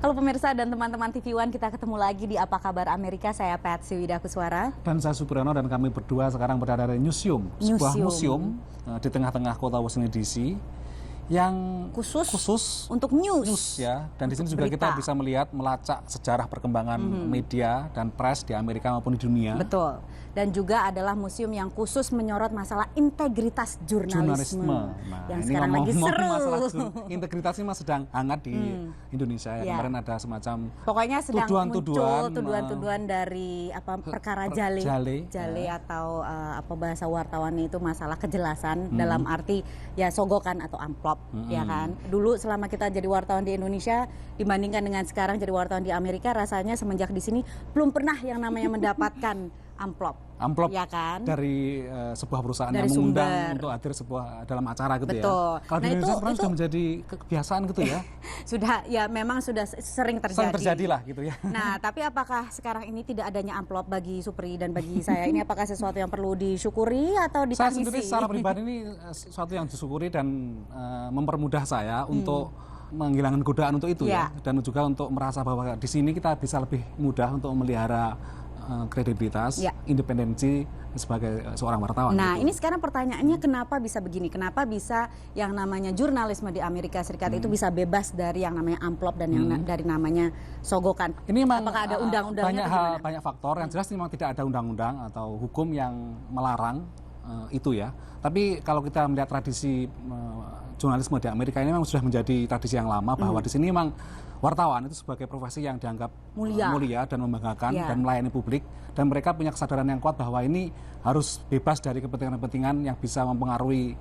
Halo pemirsa dan teman-teman TV One, kita ketemu lagi di Apa Kabar Amerika. Saya Patsy Widakuswara. Dan saya Supriyono, dan kami berdua sekarang berada di Newsroom, sebuah museum di tengah-tengah kota Washington DC yang khusus untuk news ya. Dan di sini juga kita bisa melihat, melacak sejarah perkembangan media dan press di Amerika maupun di dunia. Betul. Dan juga adalah museum yang khusus menyorot masalah integritas jurnalisme. Nah, yang ini sekarang lagi seru. Masalah integritas ini sedang hangat di Indonesia ya. Kemarin ada semacam pokoknya sedang tuduhan-tuduhan dari perkara jale atau apa bahasa wartawannya itu masalah kejelasan dalam arti ya sogokan atau amplop ya kan. Dulu selama kita jadi wartawan di Indonesia dibandingkan dengan sekarang jadi wartawan di Amerika, rasanya semenjak di sini belum pernah yang namanya mendapatkan amplop ya kan, dari sebuah perusahaan yang mengundang untuk hadir dalam acara gitu. Betul. Ya. Kalau di Indonesia sudah menjadi kebiasaan gitu ya. Memang sudah sering terjadi. Sering terjadi lah gitu ya. Nah, tapi apakah sekarang ini tidak adanya amplop bagi Supri dan bagi saya ini apakah sesuatu yang perlu disyukuri atau ditangisi? Saya sendiri secara pribadi ini sesuatu yang disyukuri dan mempermudah saya untuk menghilangkan godaan untuk itu ya. Dan juga untuk merasa bahwa di sini kita bisa lebih mudah untuk memelihara kredibilitas, independensi sebagai seorang wartawan. Nah, gitu. ini sekarang pertanyaannya kenapa bisa begini? Kenapa bisa yang namanya jurnalisme di Amerika Serikat itu bisa bebas dari yang namanya amplop dan yang dari namanya sogokan? Ini memang apakah ada undang-undangnya? Banyak faktor. Yang jelas memang tidak ada undang-undang atau hukum yang melarang itu ya. Tapi kalau kita melihat tradisi jurnalisme di Amerika ini memang sudah menjadi tradisi yang lama bahwa di sini memang wartawan itu sebagai profesi yang dianggap mulia dan membanggakan dan melayani publik, dan mereka punya kesadaran yang kuat bahwa ini harus bebas dari kepentingan-kepentingan yang bisa mempengaruhi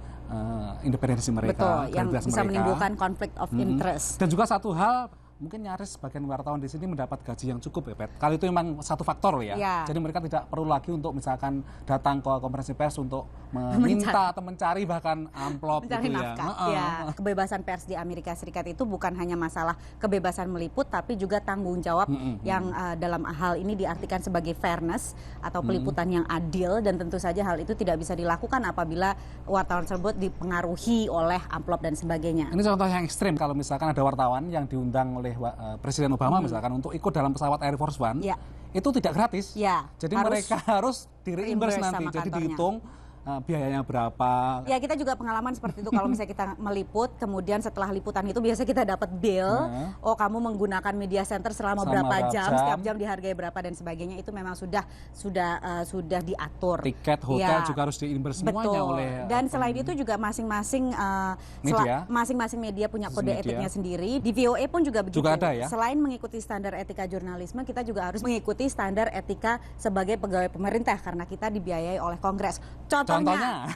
independensi mereka. Betul, yang bisa menimbulkan konflik of interest. Dan juga satu hal, mungkin nyaris sebagian wartawan di sini mendapat gaji yang cukup ya, Pet. Kalau itu memang satu faktor ya. Jadi mereka tidak perlu lagi untuk misalkan datang ke konferensi pers untuk meminta atau mencari bahkan amplop mencari gitu nafkah. Ya. Kebebasan pers di Amerika Serikat itu bukan hanya masalah kebebasan meliput, tapi juga tanggung jawab yang dalam hal ini diartikan sebagai fairness atau peliputan yang adil, dan tentu saja hal itu tidak bisa dilakukan apabila wartawan tersebut dipengaruhi oleh amplop dan sebagainya. Ini contoh yang ekstrim, kalau misalkan ada wartawan yang diundang oleh Presiden Obama misalkan untuk ikut dalam pesawat Air Force One, itu tidak gratis. Jadi mereka harus di-reimburse nanti, jadi dihitung biayanya berapa. Ya, kita juga pengalaman seperti itu. Kalau misalnya kita meliput, kemudian setelah liputan itu biasa kita dapat bill. Oh, kamu menggunakan media center selama berapa jam, setiap jam dihargai berapa dan sebagainya. Itu memang sudah diatur. Tiket hotel juga harus diimbas semuanya oleh. Dan selain itu juga masing-masing media punya kode etiknya sendiri. Di VOA pun juga begitu. Juga ada ya. Selain mengikuti standar etika jurnalisme, kita juga harus mengikuti standar etika sebagai pegawai pemerintah karena kita dibiayai oleh Kongres. Contohnya,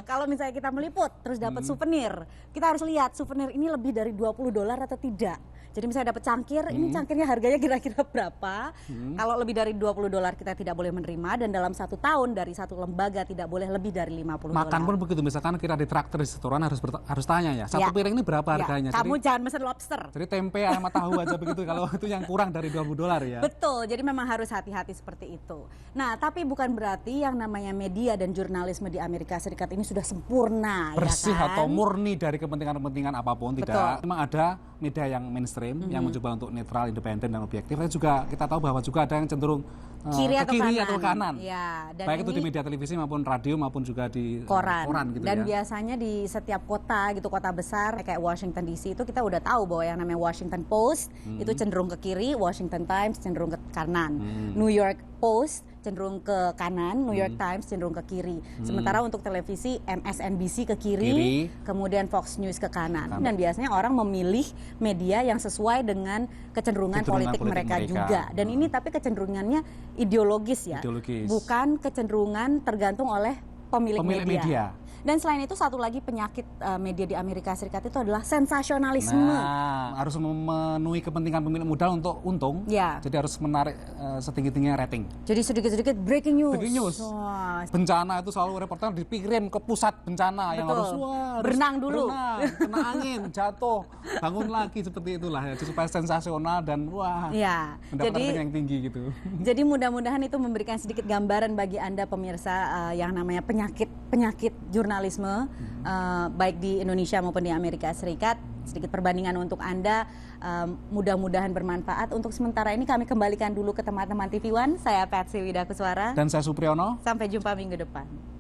kalau misalnya kita meliput terus dapat souvenir, kita harus lihat souvenir ini lebih dari $20 atau tidak. Jadi misalnya dapat cangkir, ini cangkirnya harganya kira-kira berapa? Kalau lebih dari $20 kita tidak boleh menerima, dan dalam 1 tahun dari satu lembaga tidak boleh lebih dari $50. Makan pun begitu, misalkan kita di traktir di restoran harus tanya ya, satu piring ini berapa harganya? Kamu jangan mesen lobster. Jadi tempe sama tahu aja begitu kalau itu yang kurang dari $20 ya. Betul, jadi memang harus hati-hati seperti itu. Nah, tapi bukan berarti yang namanya media dan jurnalisme di Amerika Serikat ini sudah sempurna, bersih ya kan? atau murni dari kepentingan-kepentingan apapun. Tidak. Memang ada media yang mainstream yang mencoba untuk netral, independen dan objektif. Tapi juga kita tahu bahwa juga ada yang cenderung kiri atau kanan. Ya, dan baik itu di media televisi maupun radio maupun juga di koran gitu. Dan biasanya di setiap kota gitu, kota besar kayak Washington DC itu kita udah tahu bahwa yang namanya Washington Post itu cenderung ke kiri, Washington Times cenderung ke kanan, New York Post cenderung ke kanan, New York Times cenderung ke kiri. Sementara untuk televisi MSNBC ke kiri, kemudian Fox News ke kanan. Dan biasanya orang memilih media yang sesuai dengan kecenderungan politik mereka juga. Dan ini tapi kecenderungannya ideologis ya, bukan kecenderungan tergantung oleh pemilik media. Dan selain itu satu lagi penyakit media di Amerika Serikat itu adalah sensasionalisme. Nah, harus memenuhi kepentingan pemilik modal untuk untung. Jadi harus menarik setinggi-tingginya rating. Jadi sedikit-sedikit breaking news. Bencana itu selalu reporter dipikirin ke pusat bencana. Yang harus berenang dulu. Kena angin, jatuh, bangun lagi, seperti itulah. Jadi supaya sensasional dan mendapat rating yang tinggi gitu. Jadi mudah-mudahan itu memberikan sedikit gambaran bagi Anda pemirsa yang namanya penyakit jurnalisme baik di Indonesia maupun di Amerika Serikat. sedikit perbandingan untuk Anda. Mudah-mudahan bermanfaat. Untuk sementara ini kami kembalikan dulu ke teman-teman TV One. Saya Patsy Widakuswara. Dan saya Supriyono. Sampai jumpa minggu depan.